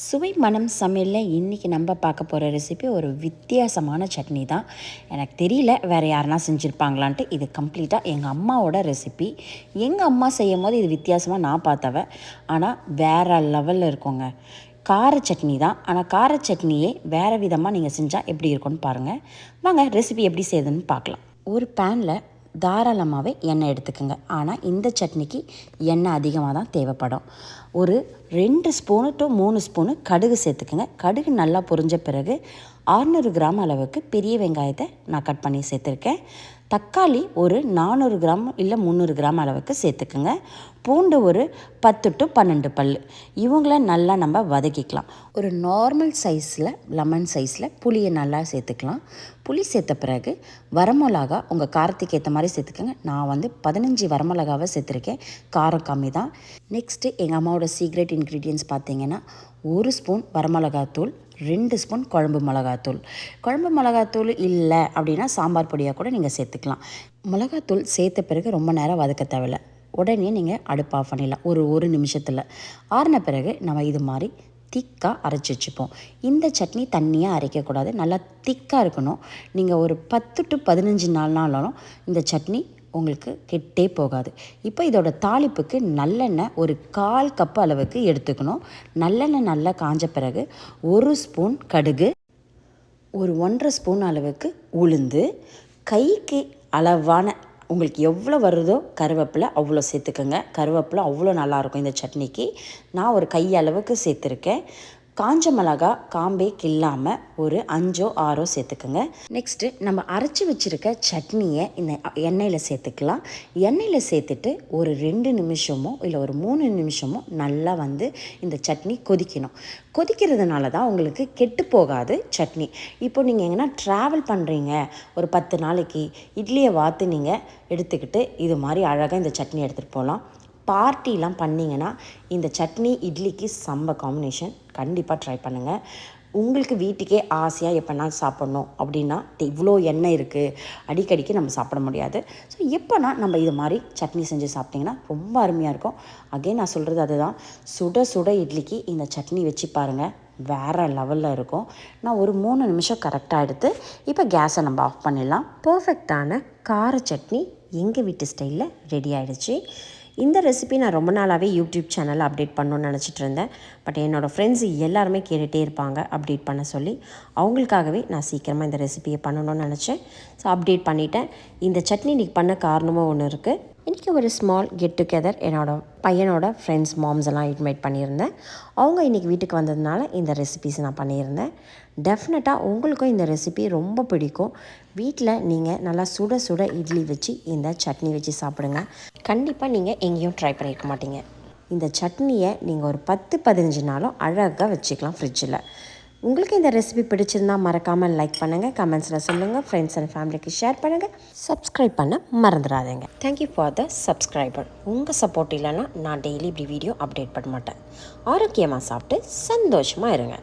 சுவை மனம் சமையலில் இன்றைக்கி நம்ம பார்க்க போகிற ரெசிபி ஒரு வித்தியாசமான சட்னி தான். எனக்கு தெரியல வேறு யாருனா செஞ்சுருப்பாங்களான்ட்டு. இது கம்ப்ளீட்டாக எங்கள் அம்மாவோட ரெசிபி. எங்கள் அம்மா செய்யும் போது இது வித்தியாசமாக நான் பார்த்தவன். ஆனால் வேறு லெவலில் இருக்குங்க. கார சட்னி தான். ஆனால் கார சட்னியே வேறு விதமாக நீங்கள் செஞ்சால் எப்படி இருக்கும்னு பாருங்கள். வாங்க ரெசிபி எப்படி செய்யுதுன்னு பார்க்கலாம். ஒரு பேனில் தாராளமாகவே எண்ணெய் எடுத்துக்கோங்க. ஆனால் இந்த சட்னிக்கு எண்ணெய் அதிகமாக தான் தேவைப்படும். ஒரு 2 ஸ்பூனு டு 3 ஸ்பூனு கடுகு சேர்த்துக்கோங்க. கடுகு நல்லா பொரிஞ்ச பிறகு 600 கிராம் அளவுக்கு பெரிய வெங்காயத்தை நான் கட் பண்ணி சேர்த்துருக்கேன். தக்காளி ஒரு 400 கிராம் இல்லை 300 கிராம் அளவுக்கு சேர்த்துக்குங்க. பூண்டு ஒரு 10 டு 12 பல். இவங்கள நல்லா நம்ம வதக்கிக்கலாம். ஒரு நார்மல் சைஸில் லெமன் சைஸில் புளியை நல்லா சேர்த்துக்கலாம். புளி சேர்த்த பிறகு வரமிளகா உங்கள் காரத்துக்கு ஏற்ற மாதிரி சேர்த்துக்கோங்க. நான் 15 வரமிளகாவை சேர்த்துருக்கேன். காரம் கம்மி தான். நெக்ஸ்ட்டு எங்கள் அம்மாவோட சீக்ரெட் இன்க்ரீடியன்ஸ் பார்த்திங்கன்னா 1 ஸ்பூன் வரமிளகாத்தூள், 2 ஸ்பூன் குழம்பு மிளகாத்தூள். குழம்பு மிளகாத்தூள் இல்லை அப்படின்னா சாம்பார் பொடியாக கூட நீங்கள் சேர்த்துக்கலாம். மிளகாத்தூள் சேர்த்த பிறகு ரொம்ப நேரம் வதக்க தேவையில்லை. உடனே நீங்கள் அடுப்பு ஆஃப் பண்ணிடலாம். ஒரு நிமிஷத்தில் ஆறின பிறகு நம்ம இது மாதிரி திக்காக அரைச்சி வச்சுப்போம். இந்த சட்னி தண்ணியாக அரைக்கக்கூடாது, நல்லா திக்காக இருக்கணும். நீங்கள் ஒரு 10 டு 15 நாள்னாலும் இந்த சட்னி உங்களுக்கு கெட்டே போகாது. இப்போ இதோட தாளிப்புக்கு நல்லெண்ணெய் ஒரு 1/4 கப்பு அளவுக்கு எடுத்துக்கணும். நல்லெண்ணெய் நல்லா காஞ்ச பிறகு 1 ஸ்பூன் கடுகு, ஒரு 1.5 ஸ்பூன் அளவுக்கு உளுந்து, கைக்கு அளவான உங்களுக்கு எவ்வளோ வருதோ கருவேப்பிலை அவ்வளோ சேர்த்துக்கோங்க. கருவேப்பிலை அவ்வளோ நல்லாயிருக்கும் இந்த சட்னிக்கு. நான் ஒரு கை அளவுக்கு சேர்த்துருக்கேன். காஞ்ச மிளகா காம்பே கில்லாமல் ஒரு 5 6 சேர்த்துக்குங்க. நெக்ஸ்ட்டு நம்ம அரைச்சி வச்சுருக்க சட்னியை இந்த எண்ணெயில் சேர்த்துக்கலாம். எண்ணெயில் சேர்த்துட்டு ஒரு 2 நிமிஷமோ இல்லை ஒரு 3 நிமிஷமோ நல்லா இந்த சட்னி கொதிக்கணும். கொதிக்கிறதுனால தான் உங்களுக்கு கெட்டு போகாது சட்னி. இப்போ நீங்கள் எங்கன்னா ட்ராவல் பண்ணுறீங்க, ஒரு 10 நாளைக்கு இட்லியை வாத்து நீங்கள் எடுத்துக்கிட்டு இது மாதிரி அழகாக இந்த சட்னி எடுத்துகிட்டு போகலாம். பார்ட்டிலாம் பண்ணிங்கன்னா இந்த சட்னி இட்லிக்கு செம்ம காம்பினேஷன். கண்டிப்பாக ட்ரை பண்ணுங்கள். உங்களுக்கு வீட்டுக்கே ஆசையாக எப்போனா சாப்பிட்ணும் அப்படின்னா இவ்வளோ எண்ணெய் இருக்குது, அடிக்கடிக்கு நம்ம சாப்பிட முடியாது. ஸோ எப்போனா நம்ம இது மாதிரி சட்னி செஞ்சு சாப்பிட்டிங்கன்னா ரொம்ப அருமையாக இருக்கும். அகைன் நான் சொல்கிறது அதுதான், சுட சுட இட்லிக்கு இந்த சட்னி வச்சு பாருங்கள், வேறு லெவலில் இருக்கும். நான் ஒரு 3 நிமிஷம் கரெக்டாக எடுத்து இப்போ கேஸை நம்ம ஆஃப் பண்ணிடலாம். பர்ஃபெக்டான கார சட்னி எங்கள் வீட்டு ஸ்டைலில் ரெடி ஆகிடுச்சு. இந்த ரெசிபி நான் ரொம்ப நாளாகவே யூடியூப் சேனலில் அப்டேட் பண்ணணுன்னு நினச்சிட்டு இருந்தேன். பட் என்னோடய ஃப்ரெண்ட்ஸ் எல்லாருமே கேட்டுகிட்டே இருப்பாங்க அப்டேட் பண்ண சொல்லி. அவங்களுக்காகவே நான் சீக்கிரமாக இந்த ரெசிபியை பண்ணணும்னு நினச்சேன். ஸோ அப்டேட் பண்ணிட்டேன். இந்த சட்னி இன்றைக்கி பண்ண காரணமும் ஒன்று இருக்குது. இன்றைக்கி ஒரு ஸ்மால் கெட் டுகெதர் என்னோடய பையனோட ஃப்ரெண்ட்ஸ் மாம்ஸ் எல்லாம் இன்வைட் பண்ணியிருந்தேன். அவங்க இன்றைக்கி வீட்டுக்கு வந்ததுனால இந்த ரெசிபிஸ் நான் பண்ணியிருந்தேன். டெஃபினட்டாக உங்களுக்கும் இந்த ரெசிபி ரொம்ப பிடிக்கும். வீட்டில் நீங்கள் நல்லா சுட சுட இட்லி வச்சு இந்த சட்னி வச்சு சாப்பிடுங்க. கண்டிப்பாக நீங்கள் எங்கேயும் ட்ரை பண்ணியிருக்க மாட்டீங்க. இந்த சட்னியை நீங்கள் ஒரு 10-15 நாளும் அழகாக வச்சுக்கலாம் ஃப்ரிட்ஜில். உங்களுக்கு இந்த ரெசிபி பிடிச்சிருந்தால் மறக்காமல் லைக் பண்ணுங்கள், கமெண்ட்ஸில் சொல்லுங்கள், ஃப்ரெண்ட்ஸ் அண்ட் ஃபேமிலிக்கு ஷேர் பண்ணுங்கள், சப்ஸ்கிரைப் பண்ண மறந்துடாதீங்க. Thank you for the subscriber. உங்கள் சப்போர்ட் இல்லைன்னா நான் டெய்லி இப்படி வீடியோ அப்டேட் பண்ண மாட்டேன். ஆரோக்கியமாக சாப்பிட்டு சந்தோஷமாக இருங்க.